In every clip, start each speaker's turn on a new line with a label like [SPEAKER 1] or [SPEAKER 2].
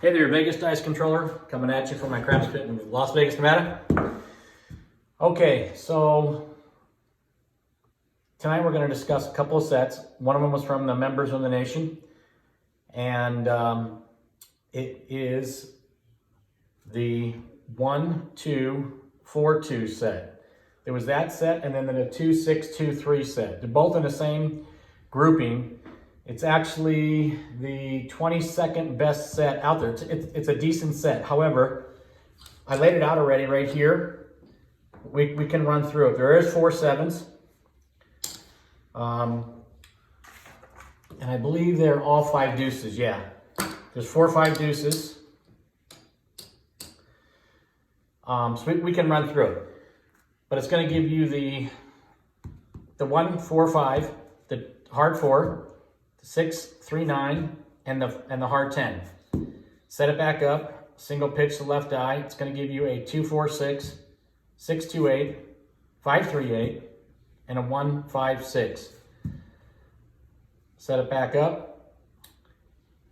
[SPEAKER 1] Hey there, Vegas Dice Controller, coming at you from my craps pit in Las Vegas, Nevada. Okay, so tonight we're going to discuss a couple of sets. One of them was from the members of the nation, and it is the 1-2-4-2 set. There was that set, and then the 2-6-2-3 set. They're both in the same grouping. It's actually the 22nd best set out there. It's a decent set. However, I laid it out already right here. We can run through it. There is 4 7s. And I believe they're all 5 deuces. Yeah. There's 4 5 deuces. So we can run through it. But it's going to give you the 1 4 5, the hard 4, 6 3 9, and the hard 10. Set it back up, single pitch the left eye. It's going to give you a 2 4 6, 6 2 8, 5 3 8, and a 1 5 6. Set it back up,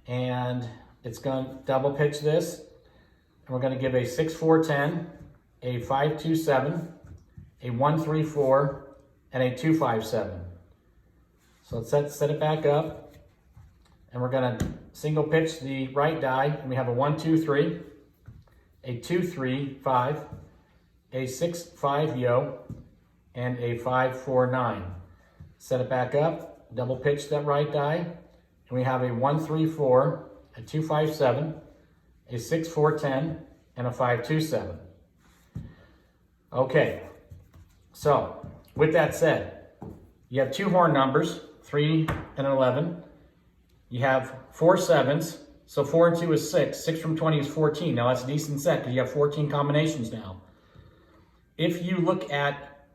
[SPEAKER 1] and it's going to double pitch this, and we're going to give a 6 4 10, a 5 2 7, a 1 3 4, and a 2 5 7. So let's set it back up. And we're going to single pitch the right die, and we have a 1 2 3, a 2 3 5, a 6 5 yo, and a 5 4 9. Set it back up, double pitch that right die, and we have a 1 3 4, a 2 5 7, a 6 4 10, and a 5 2 7. Okay, so with that said, you have 2 horn numbers, 3 and 11. You have 4 7s, so 4 and 2 is 6. 6 from 20 is 14. Now that's a decent set because you have 14 combinations now. If you look at,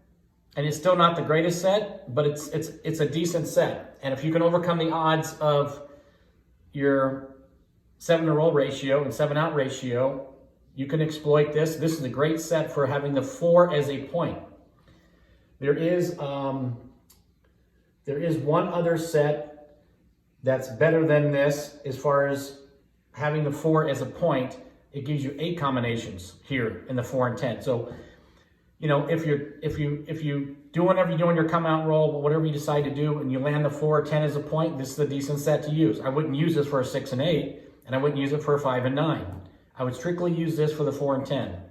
[SPEAKER 1] and it's still not the greatest set, but it's a decent set. And if you can overcome the odds of your 7-to-roll ratio and 7-out ratio, you can exploit this. This is a great set for having the 4 as a point. There is one other set that's better than this as far as having the 4 as a point. It gives you 8 combinations here in the 4 and 10. So, you know, if you do whatever you do on your come out roll, whatever you decide to do, and you land the 4 or 10 as a point, this is a decent set to use. I wouldn't use this for a 6 and 8, and I wouldn't use it for a 5 and 9. I would strictly use this for the 4 and 10.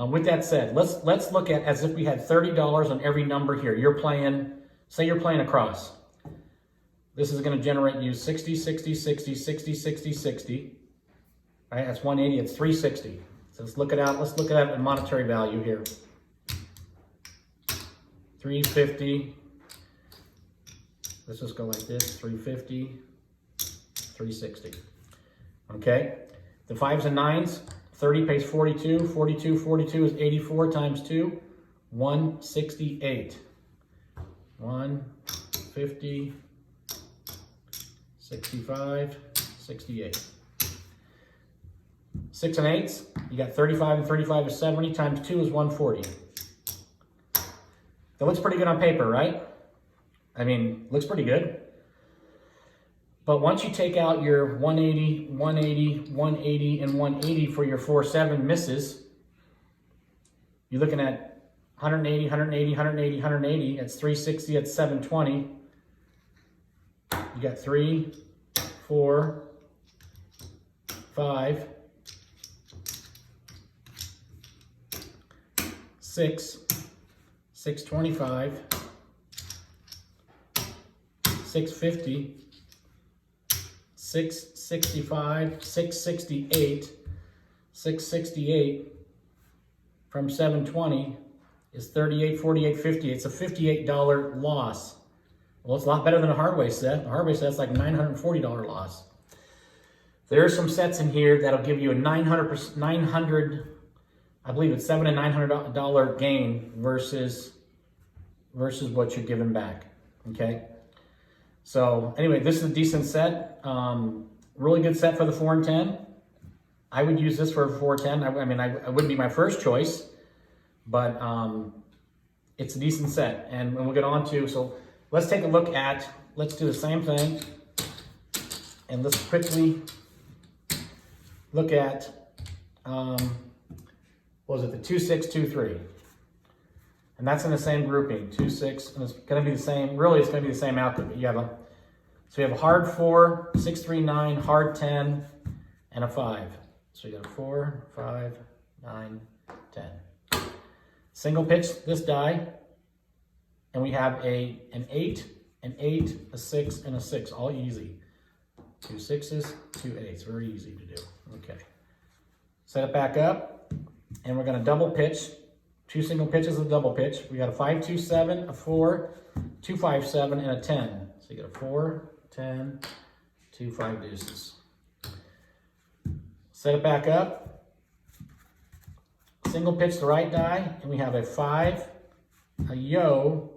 [SPEAKER 1] With that said, let's look at as if we had $30 on every number here. You're playing, say you're playing across. This is going to generate you 60, 60, 60, 60, 60, 60. All right, that's 180. It's 360. So let's look it out. Let's look at that in monetary value here. 350. Let's just go like this. 350, 360. Okay. The 5s and 9s. 30 pays 42. 42 is 84 times 2. 168. 150. 65, 68. 6 and 8s, you got 35 and 35 is 70 times 2 is 140. That looks pretty good on paper, right? I mean, looks pretty good. But once you take out your 180, 180, 180, and 180 for your 4-7 misses, you're looking at 180, 180, 180, 180. That's 360, that's 720. You got 3, 4, 5, 6, 625, 650, 665, 668, 668 from 720 is 38, 48, 50. It's a $58 loss. Well, it's a lot better than a hardware set. A hardware set's like a $940 loss. There are some sets in here that'll give you a $900, I believe it's $700 and $900 gain versus what you're giving back. Okay. So anyway, this is a decent set. Really good set for the 4 and 10. I would use this for a 4 10. I mean, I wouldn't be my first choice, but it's a decent set. And we'll get on to, so let's take a look at, let's do the same thing. And let's quickly look at, what was it, the 2, 6, 2, 3. And that's in the same grouping, 2, 6, and it's gonna be the same, really it's gonna be the same outcome. You have so you have a hard 4, 6, 3, 9, hard 10, and a 5. So you got a 4, 5, 9, 10. Single pitch this die, and we have an 8, an 8, a 6, and a 6, all easy. 2 6s, 2 8s, very easy to do. Okay. Set it back up, and we're gonna double pitch. 2 single pitches of double pitch. We got a 5, 2, 7, a 4, 2, 5, 7, and a 10. So you got a 4, 10, 2, 5 deuces. Set it back up. Single pitch the right die, and we have a 5, a yo,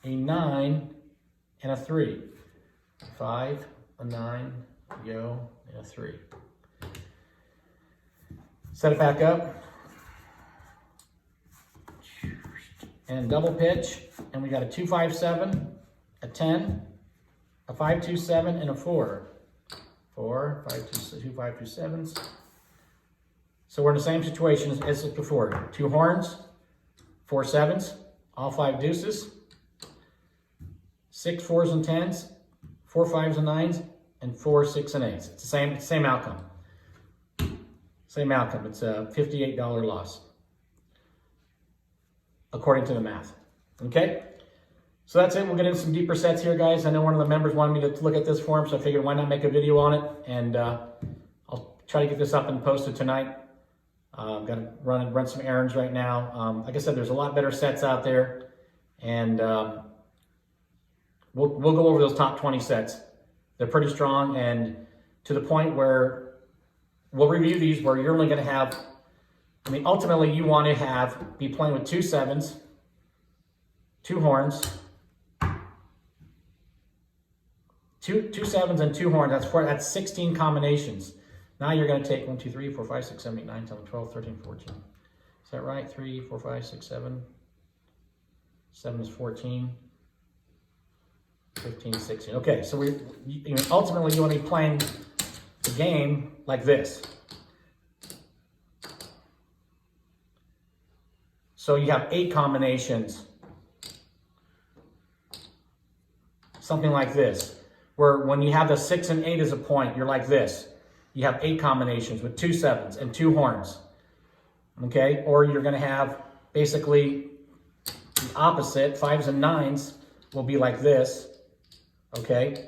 [SPEAKER 1] a 9, and a 3. 5, a 9, a yo, and a 3. Set it back up. And double pitch, and we got a 2, 5, 7, a 10, a 5, 2, 7, and a 4. 4, 5, 2, 5, 2, 7s. So we're in the same situation as before. 2 horns, 4 7s, all 5 deuces, 6 4s and 10s, 4 5s and 9s, and 4 6 and 8s. It's the same outcome. Same outcome. It's a $58 loss, according to the math. Okay? So that's it. We'll get into some deeper sets here, guys. I know one of the members wanted me to look at this for him, so I figured why not make a video on it. And I'll try to get this up and posted tonight. I've got to run some errands right now. Like I said, there's a lot better sets out there. And we'll go over those top 20 sets. They're pretty strong, and to the point where we'll review these where you're only going to have, I mean, ultimately you want to be playing with 2 7s, 2 horns, 2 7s and 2 horns. That's 16 combinations. Now you're going to take 1, 2, 3, 4, 5, 6, 7, 8, 9, 10, 12, 13, 14. Is that right? 3, 4, 5, 6, 7. 7 is 14. 15, 16. Okay, so ultimately you want to be playing the game like this. So you have 8 combinations. Something like this. Where when you have the 6 and 8 as a point, you're like this. You have 8 combinations with 2 7s and 2 horns. Okay? Or you're going to have basically the opposite. 5s and 9s will be like this. Okay?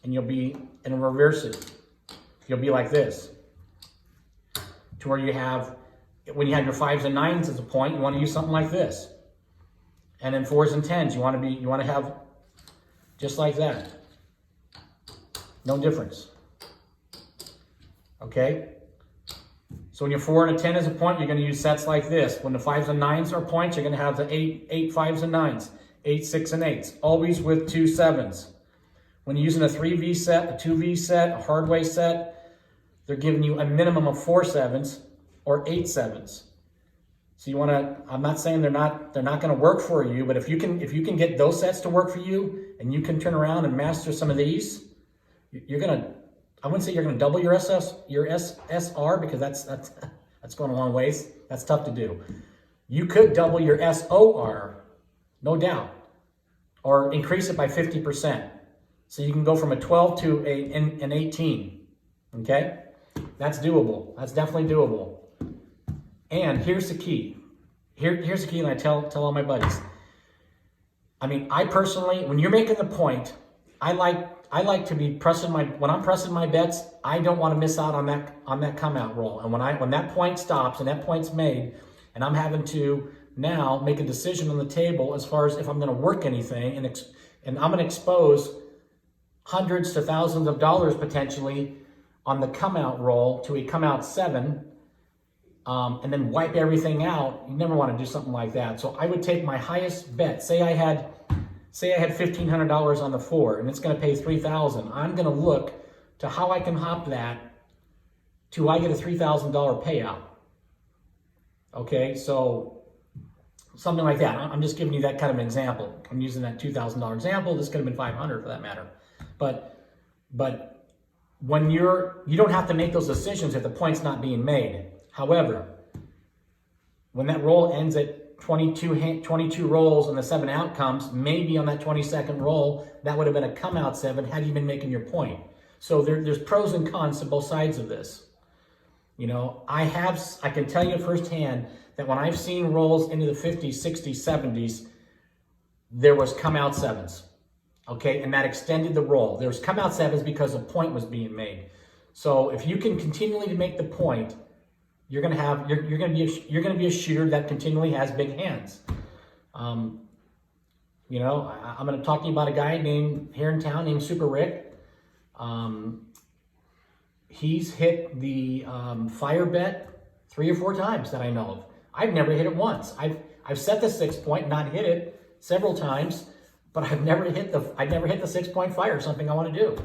[SPEAKER 1] And you'll be in reverse it. You'll be like this. To where you have, when you have your 5s and 9s as a point, you want to use something like this. And then 4s and 10s, you want to have just like that. No difference. Okay? So when your 4 and a 10 is a point, you're going to use sets like this. When the 5s and 9s are points, you're going to have the 8 5s and 9s. 8, 6, and 8s. Always with 2 7s. When you're using a 3V set, a 2V set, a hardway set, they're giving you a minimum of 4 7s or 8 7s. So you want to, I'm not saying they're not going to work for you, but if you can get those sets to work for you and you can turn around and master some of these, you're going to, I wouldn't say you're going to double your SSR because that's going a long ways. That's tough to do. You could double your SOR, no doubt, or increase it by 50%. So you can go from a 12 to an 18, okay? That's doable. That's definitely doable. And here's the key. Here's the key, and I tell all my buddies. I mean, I personally, when you're making the point, I like to be pressing when I'm pressing my bets, I don't want to miss out on that come out roll. And when that point stops and that point's made, and I'm having to now make a decision on the table as far as if I'm going to work anything, and I'm going to expose hundreds to thousands of dollars potentially on the come out roll to a come out 7, and then wipe everything out. You never want to do something like that. So I would take my highest bet. Say I had $1,500 on the 4 and it's going to pay $3,000. I'm going to look to how I can hop that to I get a $3,000 payout. Okay, so something like that. I'm just giving you that kind of an example. I'm using that $2,000 example. This could have been $500 for that matter. But when you don't have to make those decisions if the point's not being made. However, when that roll ends at 22 rolls and the 7 outcomes, maybe on that 22nd roll, that would have been a come out 7 had you been making your point. So there's pros and cons to both sides of this. You know, I can tell you firsthand that when I've seen rolls into the 50s, 60s, 70s, there was come out 7s. Okay, and that extended the roll. There was come out 7s because a point was being made. So if you can continually make the point, you're gonna be a shooter that continually has big hands. You know, I'm gonna talk to you about a guy here in town named Super Rick. He's hit the fire bet 3 or 4 times that I know of. I've never hit it once. I've set the 6 point, not hit it several times, but I've never hit the 6 point fire, something I want to do.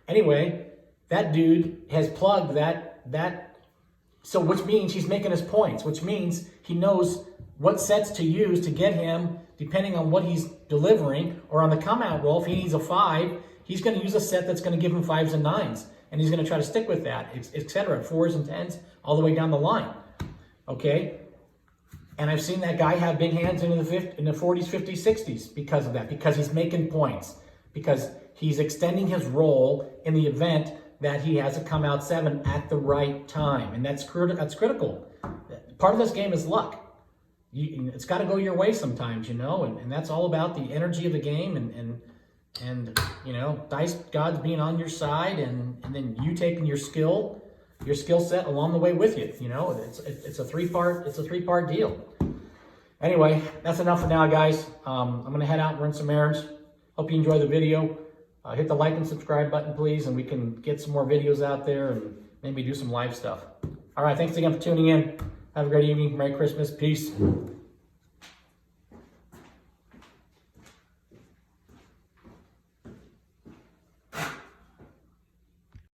[SPEAKER 1] Anyway, that dude has plugged that. So which means he's making his points, which means he knows what sets to use to get him, depending on what he's delivering, or on the come out roll, if he needs a 5, he's going to use a set that's going to give him 5s and 9s. And he's going to try to stick with that, etc. 4s and 10s, all the way down the line. Okay? And I've seen that guy have big hands in the 40s, 50s, 60s because of that, because he's making points, because he's extending his role in the event that he has a come out 7 at the right time. And that's critical. Part of this game is luck. It's got to go your way sometimes, you know, and that's all about the energy of the game and you know, dice gods being on your side, and then you taking your skill set along the way with you. You know, it's a three-part deal. Anyway, that's enough for now, guys. I'm gonna head out and run some errands. Hope you enjoy the video. Hit the like and subscribe button, please, and we can get some more videos out there and maybe do some live stuff. All right, thanks again for tuning in. Have a great evening. Merry Christmas. Peace.